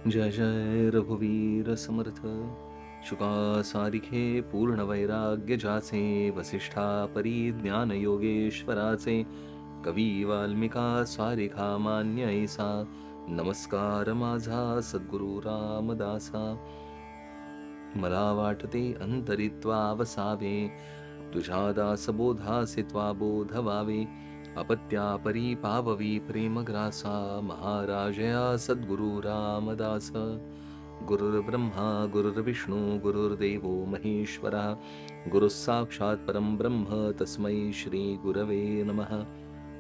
जय जय रघुवीर समर्थ. शुका सारिखे पूर्ण वैराग्य जाचे, वसिष्ठा परी ज्ञान योगेश्वराचे, कवी वाल्मिका सारिखा मान्य ऐसा, नमस्कार माझा सद्गुरु रामदासा. मला वाटते अंतरित्वा वसावे, तुझ्या दासबोधासे त्वा बोध व्हावे. अपत्यापरी पाववी प्रेमग्रासा, महाराजया सद्गुरु रामदास. गुरुर्ब्रह्मा गुरुर्विष्णू गुरुर्देवो महेश्वरा, गुरुः साक्षात् परं ब्रह्म तस्मै श्री गुरवे नमः.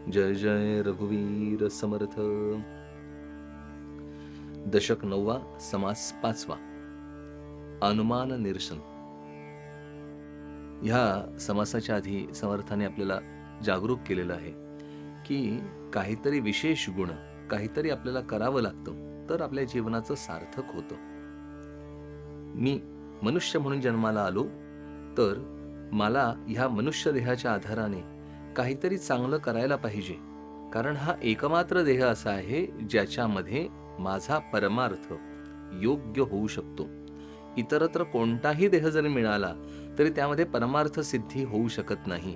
जय जय रघुवीर समर्थ. दशक 9वा, समास 5वा. अनुमान निरसन. ह्या समासाच्या आधी समर्थाने आपल्याला जागरूक केलेलं आहे की काहीतरी विशेष गुण, काहीतरी आपल्याला करावं लागतं तर आपल्या जीवनाचं सार्थक होतं. मी मनुष्य म्हणून जन्माला आलो तर मला ह्या मनुष्य देहाच्या आधाराने काहीतरी चांगलं करायला पाहिजे, कारण हा एकमात्र देह असा आहे ज्याच्यामध्ये माझा परमार्थ योग्य होऊ शकतो. इतरत्र कोणताही देह जरी मिळाला तरी त्यामध्ये परमार्थ सिद्धी होऊ शकत नाही.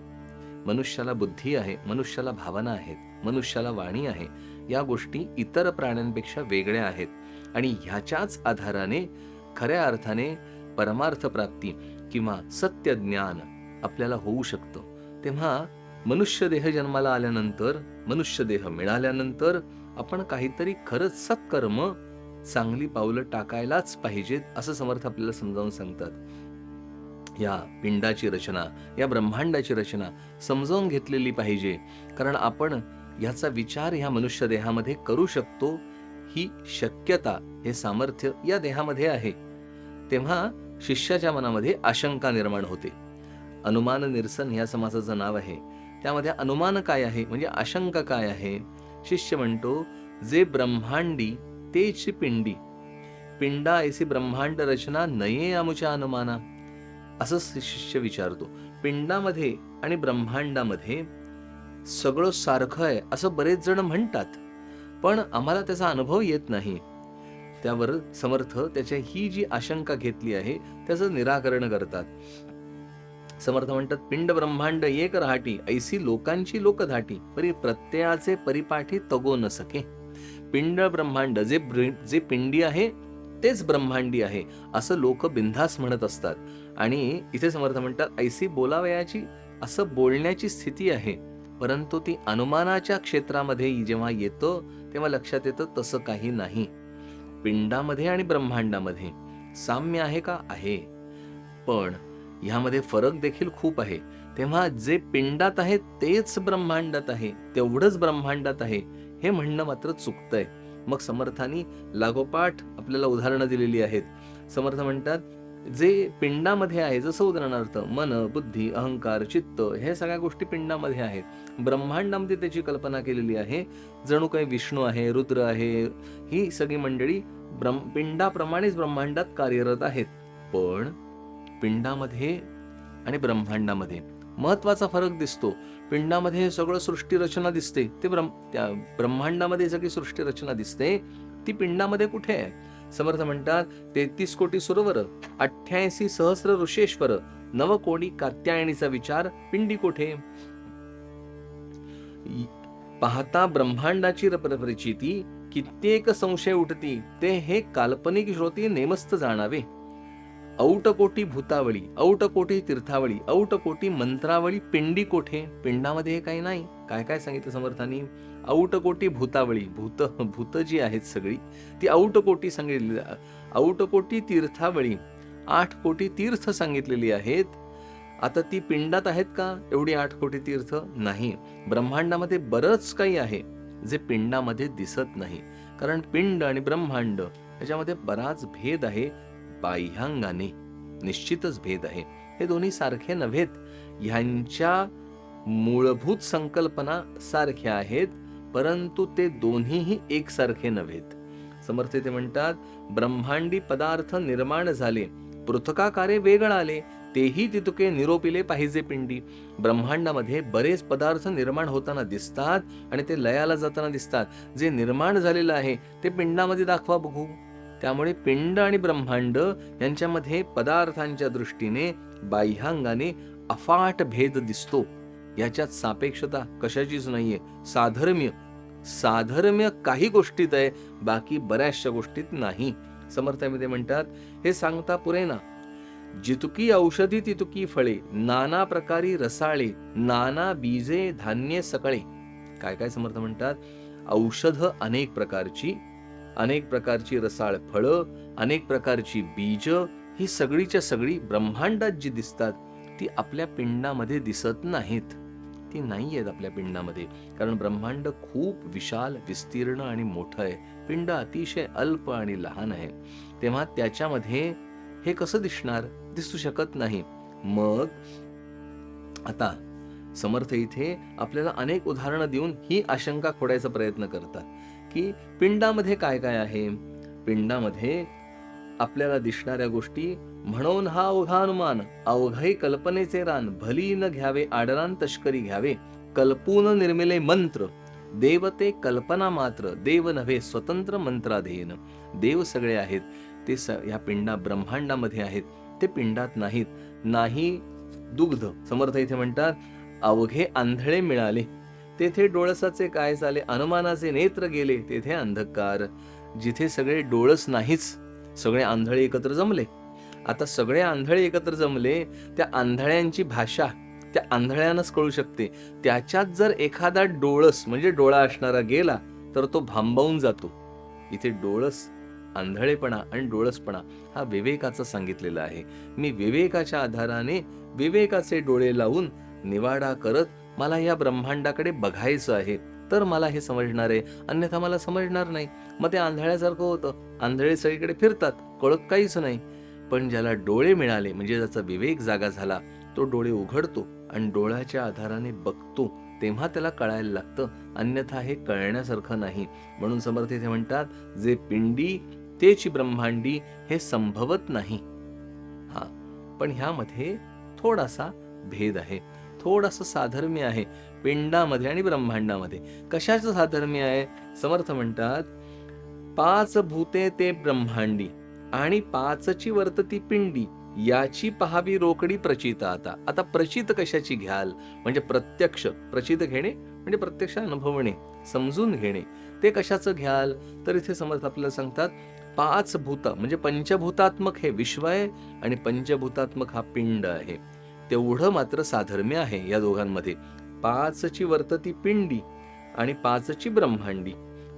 मनुष्याला बुद्धी आहे, मनुष्याला भावना आहेत, मनुष्याला वाणी आहे. या गोष्टी इतर प्राण्यांपेक्षा वेगळ्या आहेत आणि ह्याच्याच आधाराने खऱ्या अर्थाने परमार्थ प्राप्ती किंवा सत्य ज्ञान आपल्याला होऊ शकतं. तेव्हा मनुष्य देह जन्माला आल्यानंतर, मनुष्य देह मिळाल्यानंतर आपण काहीतरी खरंच सत्कर्म, चांगली पावलं टाकायलाच पाहिजेत असं समर्थ आपल्याला समजावून सांगतात. या पिंडाची रचना, या ब्रह्मांडाची रचना समजावून घेतलेली पाहिजे, कारण आपण याचा विचार ह्या मनुष्य देहामध्ये करू शकतो. ही शक्यता, हे सामर्थ्य या देहामध्ये आहे. तेव्हा शिष्याच्या मनामध्ये आशंका निर्माण होते. अनुमान निरसन या समासाचं नाव आहे. त्यामध्ये अनुमान काय आहे, म्हणजे आशंका काय आहे. शिष्य म्हणतो, जे ब्रह्मांडी तेची पिंडी, पिंडा ऐसी ब्रह्मांड रचना नये आमुच्या अनुमाना. असं शिष्य विचारतो. पिंडामध्ये आणि ब्रह्मांडामध्ये सगळं सारखं आहे असं बरेच जण म्हणतात, पण आम्हाला त्याचा अनुभव येत नाही. त्यावर समर्थ त्याच्या ही जी आशंका घेतली आहे त्याचं निराकरण करतात. समर्थ म्हणतात, पिंड ब्रह्मांड एक राहाटी, ऐसी लोकांची लोकधाटी, परी प्रत्ययाचे परिपाठी तगो न सके. पिंड ब्रह्मांड, जे पिंडी आहे तेच ब्रह्मांडी आहे असं लोक बिनधास म्हणत असतात. आणि इथे समर्थ म्हणतात, ऐसी बोलावयाची, असं बोलण्याची स्थिती आहे, परंतु ती अनुमानाच्या क्षेत्रामध्ये जेव्हा येतं तेव्हा लक्षात येतं तसं काही नाही. पिंडामध्ये आणि ब्रह्मांडामध्ये साम्य आहे का? आहे, पण ह्यामध्ये फरक देखील खूप आहे. तेव्हा जे पिंडात आहे तेच ब्रह्मांडात आहे, तेवढंच ब्रह्मांडात आहे हे म्हणणं मात्र चुकतंय. मग समर्थांनी लागोपाठ आपल्याला उदाहरणं दिलेली आहेत. समर्थ म्हणतात, जे पिंडामध्ये आहे, जसं उदाहरणार्थ मन, बुद्धी, अहंकार, चित्त, हे सगळ्या गोष्टी पिंडामध्ये आहेत. ब्रह्मांडामध्ये त्याची कल्पना केलेली आहे, जणू काही विष्णू आहे, रुद्र आहे. ही सगळी मंडळी पिंडाप्रमाणेच ब्रह्मांडात कार्यरत आहेत. पण पिंडामध्ये आणि ब्रह्मांडामध्ये महत्वाचा फरक दिसतो. पिंडामध्ये सगळं सृष्टी रचना दिसते, त्या ब्रह्मांडामध्ये सगळी सृष्टी रचना दिसते, ती पिंडामध्ये कुठे आहे? समर्थ म्हणतात, 33 कोटी सुरवर, 88 सहस्र ऋषेश्वर, 9 कोटी कात्यायनीचा विचार पिंडी कोठे? पाहता ब्रह्मांडाची प्रचिती, कित्येक संशय उठती, ते हे काल्पनिक श्रोती नेमस्त जाणावे. औट कोटी भूतावळी, औट कोटी तीर्थावळी, औट कोटी मंत्रावळी, पिंडी कोठे? पिंडामध्ये हे काही नाही. काय काय सांगितलं समर्थांनी? औट कोटी भूतावळी, भूत जी आहेत सगळी ती औट कोटी सांगितलेली. औट कोटी तीर्थावळी, 8 कोटी तीर्थ सांगितलेली आहेत. आता ती पिंडात आहेत का एवढी 8 कोटी तीर्थ? नाही. ब्रह्मांडामध्ये बरंच काही आहे जे पिंडामध्ये दिसत नाही, कारण पिंड आणि ब्रह्मांड याच्यामध्ये बराच भेद आहे. बाह्यांगाने निश्चितच भेद आहे. हे दोन्ही सारखे नव्हेत. ह्यांच्या मूलभूत संकल्पना सारख्या आहेत, परंतु ते दोन्हीही एकसारखे नव्हेत. समर्थ ते म्हणतात, ब्रह्मांडी पदार्थ निर्माण झाले, पृथकाकारे वेगळ आले, तेही तितके निरोपिले पाहिजे पिंडी. ब्रह्मांडामध्ये बरेच पदार्थ निर्माण होताना दिसतात आणि ते लयाला जाताना दिसतात. जे निर्माण झालेलं आहे ते पिंडामध्ये दाखवा बघू. त्यामुळे पिंड आणि ब्रह्मांड यांच्यामध्ये पदार्थांच्या दृष्टीने बाह्यांगाने अफाट भेद दिसतो. याच्यात सापेक्षता कशाचीच नाहीये. साधर्म्य साधर्म्य काही गोष्टीत आहे, बाकी बऱ्याचशा गोष्टीत नाही. समर्थामध्ये म्हणतात, हे सांगता पुरेना, जितुकी औषधी तितुकी फळे, नाना प्रकारी रसाळे, नाना बीजे धान्य सकळे. काय काय समर्थ म्हणतात, औषध अनेक प्रकारची रसाळ फळं, अनेक प्रकारची बीज, ही सगळीच्या सगळी ब्रह्मांडात जी दिसतात ती आपल्या पिंडामध्ये दिसत नाहीत. ती नाही आहेत आपल्या पिंडामध्ये, कारण ब्रह्मांड खूप विशाल, विस्तीर्ण आणि मोठं आहे. पिंड अतिशय अल्प आणि लहान आहे. तेव्हा त्याच्यामध्ये हे कसं दिसणार? दिसू शकत नाही. मग आता समर्थ इथे आपल्याला अनेक उदाहरणं देऊन ही आशंका खोडायचा प्रयत्न करतात की पिंडामध्ये काय काय आहे. पिंडामध्ये आपल्याला दिसणाऱ्या गोष्टी म्हणून हा अवघा अनुमान, अवघे कल्पनेचे रान, भली न घ्यावे आडरान तस्करी घ्यावे, कल्पून निर्मिले मंत्र, देवते कल्पना मात्र, देव नव्हे स्वतंत्र मंत्राधीन. देव सगळे आहेत ते या ब्रह्मांडामध्ये आहेत, ते पिंडात नाहीत. नाही दुग्ध. समर्थ इथे म्हणतात, अवघे आंधळे मिळाले तेथे डोळसाचे काय झाले, अनुमानाचे नेत्र गेले तेथे अंधकार. जिथे सगळे डोळस नाहीच, सगळे आंधळे एकत्र जमले. आता सगळे आंधळे एकत्र जमले, त्या आंधळ्यांची भाषा त्या आंधळ्यांनाच कळू शकते. त्याच्यात जर एखादा डोळस म्हणजे डोळा असणारा गेला तर तो भांबावून जातो. इथे डोळस, आंधळेपणा आणि डोळसपणा हा विवेकाचा सांगितलेला आहे. मी विवेकाच्या आधाराने विवेकाचे डोळे लावून निवाडा करत मला या ब्रह्मांडाकडे बघायचं आहे, तर मला हे समजणार आहे, अन्यथा मला समजणार नाही. मग ते आंधळ्यासारखं होतं. आंधळे सगळीकडे फिरतात, कळत काहीच नाही. पण ज्याला डोळे मिळाले, म्हणजे ज्याचा विवेक जागा झाला, तो डोळे उघडतो आणि डोळ्याच्या आधाराने बघतो, तेव्हा त्याला कळायला लागतं. अन्यथा हे कळण्यासारखं नाही. म्हणून समर्थ इथे म्हणतात, जे पिंडी तेची ब्रह्मांडी हे संभवत नाही. पण ह्यामध्ये थोडासा भेद आहे, थोडासा साधर्म्य आहे पिंडामध्ये आणि ब्रह्मांडामध्ये. कशाचं साधर्म्य आहे? समर्थ म्हणतात, 5 भूते ते ब्रह्मांडी आणि 5ची वर्तती पिंडी, याची पहावी रोकडी प्रचित. आता प्रचित कशाची घ्याल? म्हणजे प्रत्यक्ष प्रचित घेणे म्हणजे प्रत्यक्ष अनुभवणे, समजून घेणे. ते कशाचं घ्याल? तर इथे समर्थ आपल्याला सांगतात, 5 भूत म्हणजे पंचभूतात्मक हे विश्व आहे आणि पंचभूतात्मक हा पिंड आहे. तेवढं मात्र साधर्म्य आहे या दोघांमध्ये. 5ची वर्तती पिंडी आणि 5ची ब्रह्मांडी.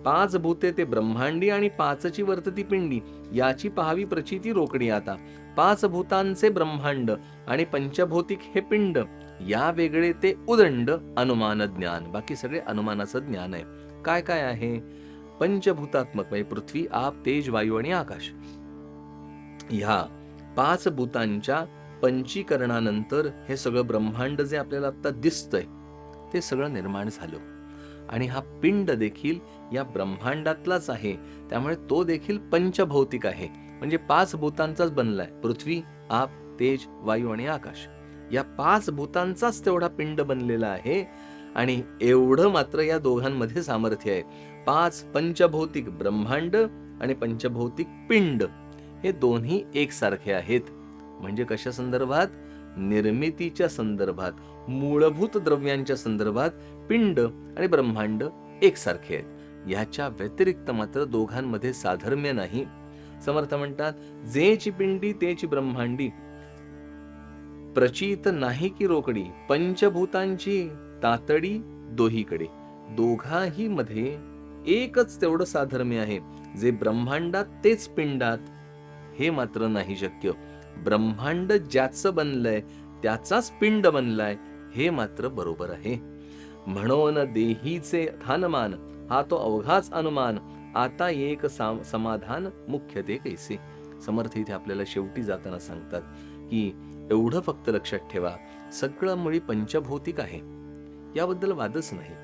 5 भूते ते ब्रह्मांडी आणि 5ची वर्तती पिंडी, याची पहावी प्रचिती रोकडी. आता 5 भूतांचे ब्रह्मांड आणि पंचभौतिक हे पिंड, या वेगळे ते उदंड अनुमान ज्ञान. बाकी सगळे अनुमानाचं ज्ञान आहे. काय काय आहे? पंचभूतात्मक म्हणजे पृथ्वी, आप, तेज, वायू आणि आकाश. ह्या 5 भूतांच्या पंचीकरणानंतर हे सगळं ब्रह्मांड जे आपल्याला आता दिसतंय ते सगळं निर्माण झालं. आणि हा पिंड देखील या ब्रह्मांडातलाच आहे, त्यामुळे तो देखील पंचभौतिक आहे. म्हणजे 5 भूतांचाच बनलाय. पृथ्वी, आप, तेज, वायू आणि आकाश, या 5 भूतांचाच तेवढा पिंड बनलेला आहे. आणि एवढं मात्र या दोघांमध्ये सामर्थ्य आहे. 5 पंचभौतिक ब्रह्मांड आणि पंचभौतिक पिंड हे दोन्ही एकसारखे आहेत. म्हणजे कशा संदर्भात? निर्मितीच्या संदर्भात, मूलभूत द्रव्यांच्या संदर्भात पिंड आणि ब्रह्मांड एकसारखे आहेत. याच्या व्यतिरिक्त मात्र दोघांमध्ये साधर्म्य नाही. समर्थ म्हणतात, जेची पिंडी तेची ब्रह्मांडी, प्रचित नाही की रोकडी, पंचभूतांची तातडी दोहीकडे. दोघाही मध्ये एकच तेवढं साधर्म्य आहे. जे ब्रह्मांडात तेच पिंडात, हे मात्र नाही शक्य. ब्रह्मांड ज्याचं बनलंय त्याचाच पिंड बनलाय, हे मात्र बरोबर आहे. म्हणून देहीचे थानमान, हा तो अवघाच अनुमान, आता एक समाधान मुख्य ते कैसे. समर्थ इथे आपल्याला शेवटी जाताना सांगतात की एवढं फक्त लक्षात ठेवा, सगळं मुळी पंचभौतिक आहे, याबद्दल वादच नाही.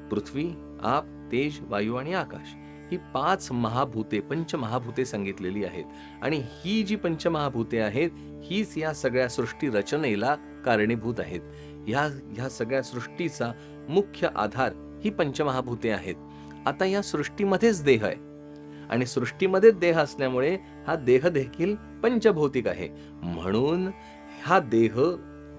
पृथ्वी, आप, तेज, वायू आणि आकाश ही 5 महाभूते, पंचमहाभूते सांगितलेली आहेत. आणि ही जी पंचमहाभूते आहेत हीच या सगळ्या सृष्टी रचनेला कारणीभूत आहेत. ह्या सगळ्या सृष्टीचा मुख्य आधार ही पंचमहाभूते आहेत. आता या सृष्टीमध्येच देह आहे आणि सृष्टीमध्येच देह असल्यामुळे हा देह देखील पंचभौतिक आहे. म्हणून हा देह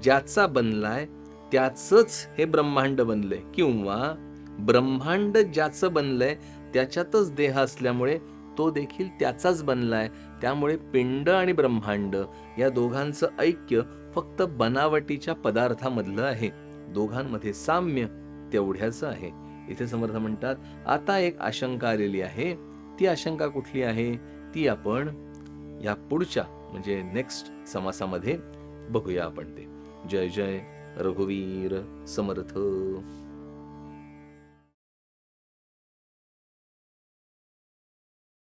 ज्याचा बनलाय त्याचंच हे ब्रह्मांड बनलंय, किंवा ब्रह्मांड ज्याचं बनलंय त्याच्यातच देह असल्यामुळे तो देखील त्याचाच बनलाय. त्यामुळे पिंड आणि ब्रह्मांड या दोघांचं ऐक्य फक्त बनावटीच्या पदार्थामधलं आहे. दोघांमध्ये साम्य तेवढ्याचं आहे. इथे समर्थ म्हणतात, आता एक आशंका आलेली आहे. ती आशंका कुठली आहे ती आपण या पुढच्या म्हणजे नेक्स्ट समासामध्ये बघूया आपण ते. जय जय रघुवीर समर्थ.